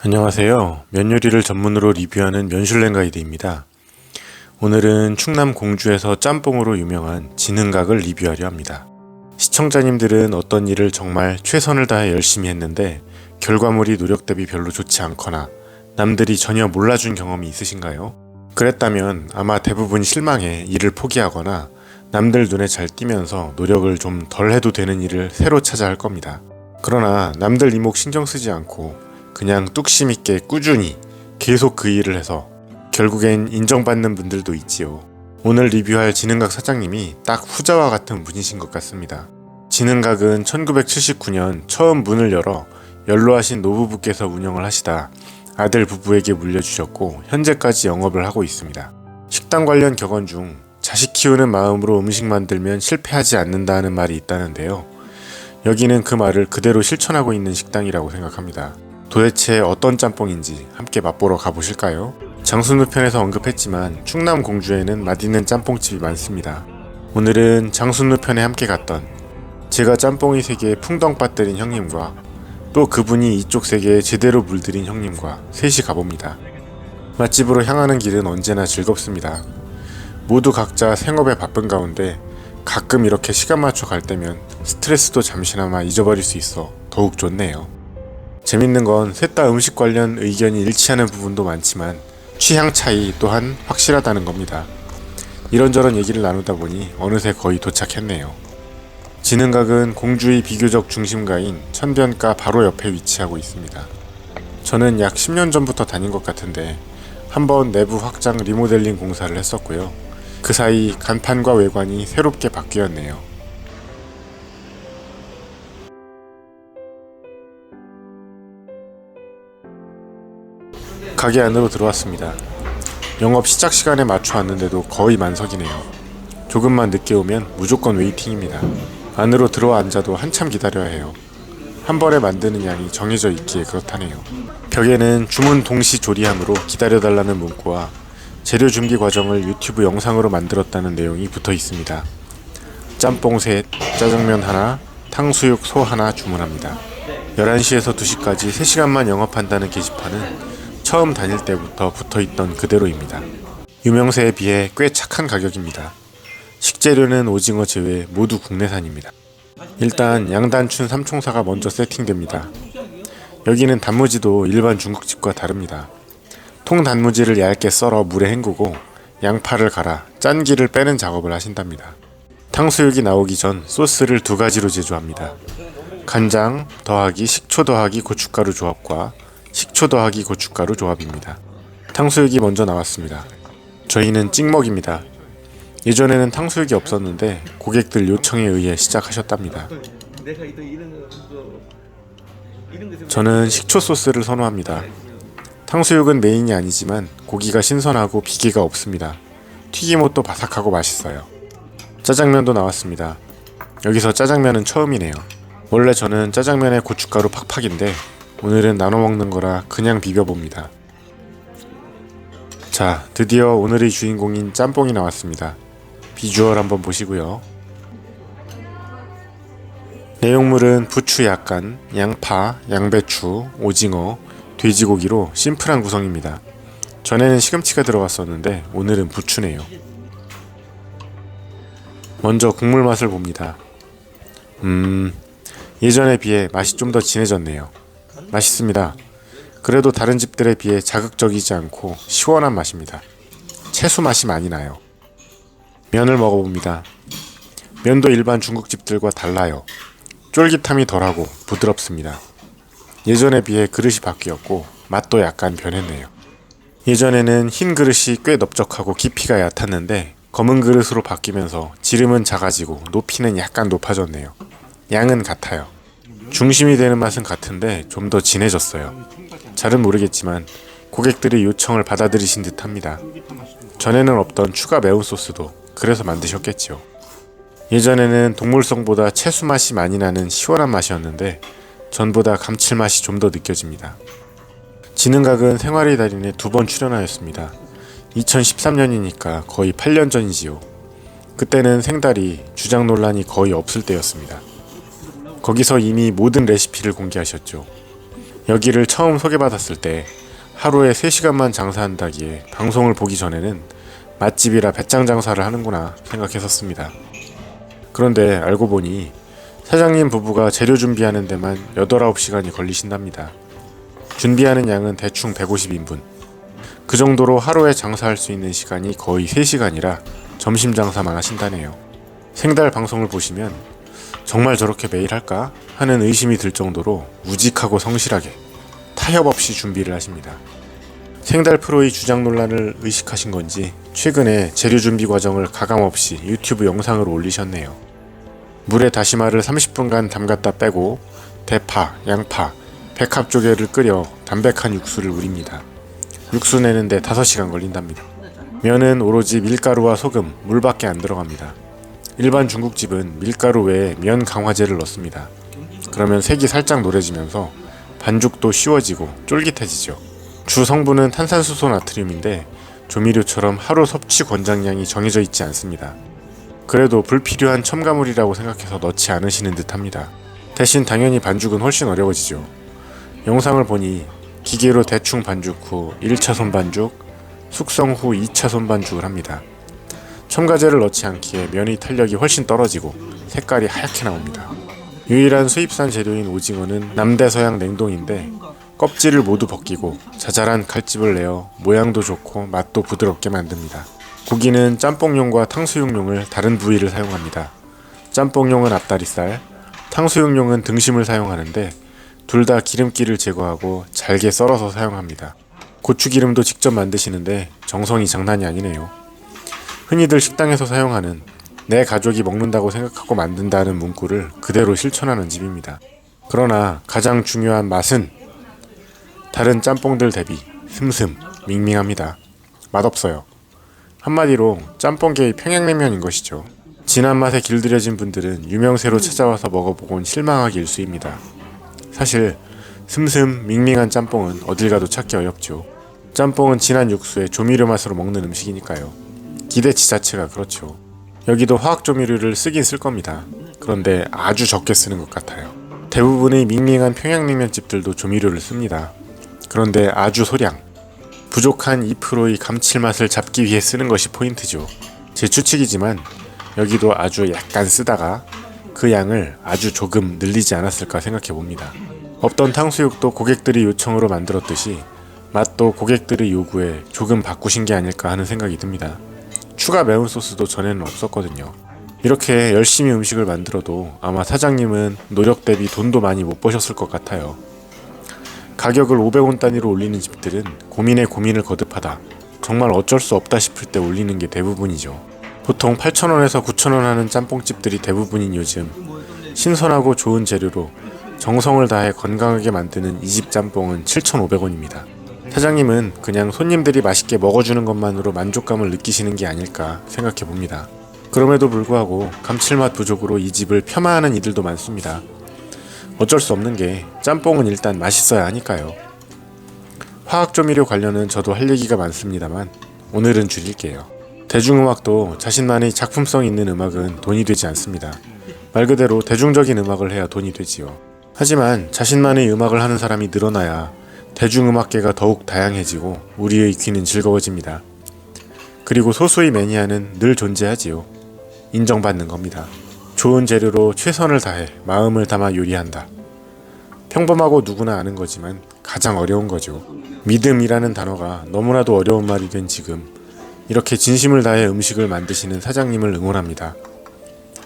안녕하세요. 면 요리를 전문으로 리뷰하는 면슐랭 가이드입니다. 오늘은 충남 공주에서 짬뽕으로 유명한 지능각을 리뷰하려 합니다. 시청자님들은 어떤 일을 정말 최선을 다해 열심히 했는데 결과물이 노력 대비 별로 좋지 않거나 남들이 전혀 몰라준 경험이 있으신가요? 그랬다면 아마 대부분 실망해 일을 포기하거나 남들 눈에 잘 띄면서 노력을 좀 덜 해도 되는 일을 새로 찾아 할 겁니다. 그러나 남들 이목 신경 쓰지 않고 그냥 뚝심 있게 꾸준히 계속 그 일을 해서 결국엔 인정받는 분들도 있지요. 오늘 리뷰할 지능각 사장님이 딱 후자와 같은 분이신 것 같습니다. 지능각은 1979년 처음 문을 열어 연로하신 노부부께서 운영을 하시다 아들 부부에게 물려주셨고 현재까지 영업을 하고 있습니다. 식당 관련 격언 중 자식 키우는 마음으로 음식 만들면 실패하지 않는다는 말이 있다는데요. 여기는 그 말을 그대로 실천하고 있는 식당이라고 생각합니다. 도대체 어떤 짬뽕인지 함께 맛보러 가보실까요? 장순우 편에서 언급했지만 충남 공주에는 맛있는 짬뽕집이 많습니다. 오늘은 장순우 편에 함께 갔던 제가 짬뽕이 세계에 풍덩 빠뜨린 형님과 또 그분이 이쪽 세계에 제대로 물들인 형님과 셋이 가봅니다. 맛집으로 향하는 길은 언제나 즐겁습니다. 모두 각자 생업에 바쁜 가운데 가끔 이렇게 시간 맞춰 갈 때면 스트레스도 잠시나마 잊어버릴 수 있어 더욱 좋네요. 재밌는 건 셋 다 음식 관련 의견이 일치하는 부분도 많지만 취향 차이 또한 확실하다는 겁니다. 이런저런 얘기를 나누다 보니 어느새 거의 도착했네요. 지능각은 공주의 비교적 중심가인 천변가 바로 옆에 위치하고 있습니다. 저는 약 10년 전부터 다닌 것 같은데 한번 내부 확장 리모델링 공사를 했었고요. 그 사이 간판과 외관이 새롭게 바뀌었네요. 가게 안으로 들어왔습니다. 영업 시작 시간에 맞춰 왔는데도 거의 만석이네요. 조금만 늦게 오면 무조건 웨이팅입니다. 안으로 들어와 앉아도 한참 기다려야 해요. 한 번에 만드는 양이 정해져 있기에 그렇다네요. 벽에는 주문 동시 조리함으로 기다려달라는 문구와 재료 준비 과정을 유튜브 영상으로 만들었다는 내용이 붙어 있습니다. 짬뽕 셋, 짜장면 하나, 탕수육 소 하나 주문합니다. 11시에서 2시까지 3시간만 영업한다는 게시판은 처음 다닐 때부터 붙어있던 그대로입니다. 유명세에 비해 꽤 착한 가격입니다. 식재료는 오징어 제외 모두 국내산입니다. 일단 양단춘 삼총사가 먼저 세팅됩니다. 여기는 단무지도 일반 중국집과 다릅니다. 통 단무지를 얇게 썰어 물에 헹구고 양파를 갈아 짠기를 빼는 작업을 하신답니다. 탕수육이 나오기 전 소스를 2가지로 제조합니다. 간장 더하기 식초 더하기 고춧가루 조합과 식초 더하기 고춧가루 조합입니다. 탕수육이 먼저 나왔습니다. 저희는 찍먹입니다. 예전에는 탕수육이 없었는데 고객들 요청에 의해 시작하셨답니다. 저는 식초 소스를 선호합니다. 탕수육은 메인이 아니지만 고기가 신선하고 비계가 없습니다. 튀김옷도 바삭하고 맛있어요. 짜장면도 나왔습니다. 여기서 짜장면은 처음이네요. 원래 저는 짜장면에 고춧가루 팍팍인데 오늘은 나눠 먹는 거라 그냥 비벼봅니다. 자, 드디어 오늘의 주인공인 짬뽕이 나왔습니다. 비주얼 한번 보시고요. 내용물은 부추 약간, 양파, 양배추, 오징어, 돼지고기로 심플한 구성입니다. 전에는 시금치가 들어갔었는데 오늘은 부추네요. 먼저 국물 맛을 봅니다. 예전에 비해 맛이 좀 더 진해졌네요. 맛있습니다. 그래도 다른 집들에 비해 자극적이지 않고 시원한 맛입니다. 채소 맛이 많이 나요. 면을 먹어봅니다. 면도 일반 중국집들과 달라요. 쫄깃함이 덜하고 부드럽습니다. 예전에 비해 그릇이 바뀌었고 맛도 약간 변했네요. 예전에는 흰 그릇이 꽤 넓적하고 깊이가 얕았는데 검은 그릇으로 바뀌면서 지름은 작아지고 높이는 약간 높아졌네요. 양은 같아요. 중심이 되는 맛은 같은데 좀 더 진해졌어요. 잘은 모르겠지만 고객들의 요청을 받아들이신 듯 합니다. 전에는 없던 추가 매운 소스도 그래서 만드셨겠지요. 예전에는 동물성보다 채수 맛이 많이 나는 시원한 맛이었는데 전보다 감칠맛이 좀 더 느껴집니다. 지능각은 생활의 달인에 2번 출연하였습니다. 2013년이니까 거의 8년 전이지요. 그때는 생달이 주장 논란이 거의 없을 때였습니다. 거기서 이미 모든 레시피를 공개하셨죠. 여기를 처음 소개받았을 때 하루에 3시간만 장사한다기에 방송을 보기 전에는 맛집이라 배짱 장사를 하는구나 생각했었습니다. 그런데 알고 보니 사장님 부부가 재료 준비하는 데만 8, 9시간이 걸리신답니다. 준비하는 양은 대충 150인분. 그 정도로 하루에 장사할 수 있는 시간이 거의 3시간이라 점심 장사만 하신다네요. 생달 방송을 보시면 정말 저렇게 매일 할까 하는 의심이 들 정도로 우직하고 성실하게 타협 없이 준비를 하십니다. 생달 프로의 주장 논란을 의식하신 건지 최근에 재료 준비 과정을 가감없이 유튜브 영상으로 올리셨네요. 물에 다시마를 30분간 담갔다 빼고 대파, 양파, 백합조개를 끓여 담백한 육수를 우립니다. 육수 내는데 5시간 걸린답니다. 면은 오로지 밀가루와 소금, 물밖에 안 들어갑니다. 일반 중국집은 밀가루 외에 면 강화제를 넣습니다. 그러면 색이 살짝 노래지면서 반죽도 쉬워지고 쫄깃해지죠. 주 성분은 탄산수소 나트륨인데 조미료처럼 하루 섭취 권장량이 정해져 있지 않습니다. 그래도 불필요한 첨가물이라고 생각해서 넣지 않으시는 듯합니다. 대신 당연히 반죽은 훨씬 어려워지죠. 영상을 보니 기계로 대충 반죽 후 1차 손반죽, 숙성 후 2차 손반죽을 합니다. 첨가제를 넣지 않기에 면의 탄력이 훨씬 떨어지고 색깔이 하얗게 나옵니다. 유일한 수입산 재료인 오징어는 남대서양 냉동인데 껍질을 모두 벗기고 자잘한 칼집을 내어 모양도 좋고 맛도 부드럽게 만듭니다. 고기는 짬뽕용과 탕수육용을 다른 부위를 사용합니다. 짬뽕용은 앞다리살, 탕수육용은 등심을 사용하는데 둘 다 기름기를 제거하고 잘게 썰어서 사용합니다. 고추기름도 직접 만드시는데 정성이 장난이 아니네요. 흔히들 식당에서 사용하는 내 가족이 먹는다고 생각하고 만든다는 문구를 그대로 실천하는 집입니다. 그러나 가장 중요한 맛은 다른 짬뽕들 대비 슴슴 밍밍합니다. 맛없어요. 한마디로 짬뽕계의 평양냉면인 것이죠. 진한 맛에 길들여진 분들은 유명세로 찾아와서 먹어보곤 실망하기 일쑤입니다. 사실 슴슴 밍밍한 짬뽕은 어딜 가도 찾기 어렵죠. 짬뽕은 진한 육수에 조미료 맛으로 먹는 음식이니까요. 기대치 자체가 그렇죠. 여기도 화학 조미료를 쓰긴 쓸 겁니다. 그런데 아주 적게 쓰는 것 같아요. 대부분의 밍밍한 평양냉면집들도 조미료를 씁니다. 그런데 아주 소량, 부족한 2%의 감칠맛을 잡기 위해 쓰는 것이 포인트죠. 제 추측이지만 여기도 아주 약간 쓰다가 그 양을 아주 조금 늘리지 않았을까 생각해 봅니다. 없던 탕수육도 고객들이 요청으로 만들었듯이 맛도 고객들의 요구에 조금 바꾸신 게 아닐까 하는 생각이 듭니다. 추가 매운 소스도 전에는 없었거든요. 이렇게 열심히 음식을 만들어도 아마 사장님은 노력 대비 돈도 많이 못 버셨을 것 같아요. 가격을 500원 단위로 올리는 집들은 고민에 고민을 거듭하다 정말 어쩔 수 없다 싶을 때 올리는 게 대부분이죠. 보통 8,000원에서 9,000원 하는 짬뽕집들이 대부분인 요즘 신선하고 좋은 재료로 정성을 다해 건강하게 만드는 이 집 짬뽕은 7,500원입니다. 사장님은 그냥 손님들이 맛있게 먹어주는 것만으로 만족감을 느끼시는 게 아닐까 생각해 봅니다. 그럼에도 불구하고 감칠맛 부족으로 이 집을 폄하하는 이들도 많습니다. 어쩔 수 없는 게 짬뽕은 일단 맛있어야 하니까요. 화학조미료 관련은 저도 할 얘기가 많습니다만 오늘은 줄일게요. 대중음악도 자신만의 작품성 있는 음악은 돈이 되지 않습니다. 말 그대로 대중적인 음악을 해야 돈이 되지요. 하지만 자신만의 음악을 하는 사람이 늘어나야 대중음악계가 더욱 다양해지고 우리의 귀는 즐거워집니다. 그리고 소수의 매니아는 늘 존재하지요. 인정받는 겁니다. 좋은 재료로 최선을 다해 마음을 담아 요리한다. 평범하고 누구나 아는 거지만 가장 어려운 거죠. 믿음이라는 단어가 너무나도 어려운 말이 된 지금 이렇게 진심을 다해 음식을 만드시는 사장님을 응원합니다.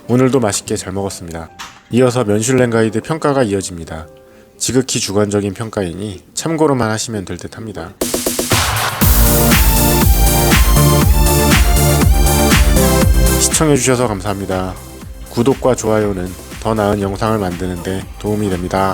오늘도 맛있게 잘 먹었습니다. 이어서 면슐랭 가이드 평가가 이어집니다. 지극히 주관적인 평가이니 참고로만 하시면 될 듯 합니다. 시청해주셔서 감사합니다. 구독과 좋아요는 더 나은 영상을 만드는 데 도움이 됩니다.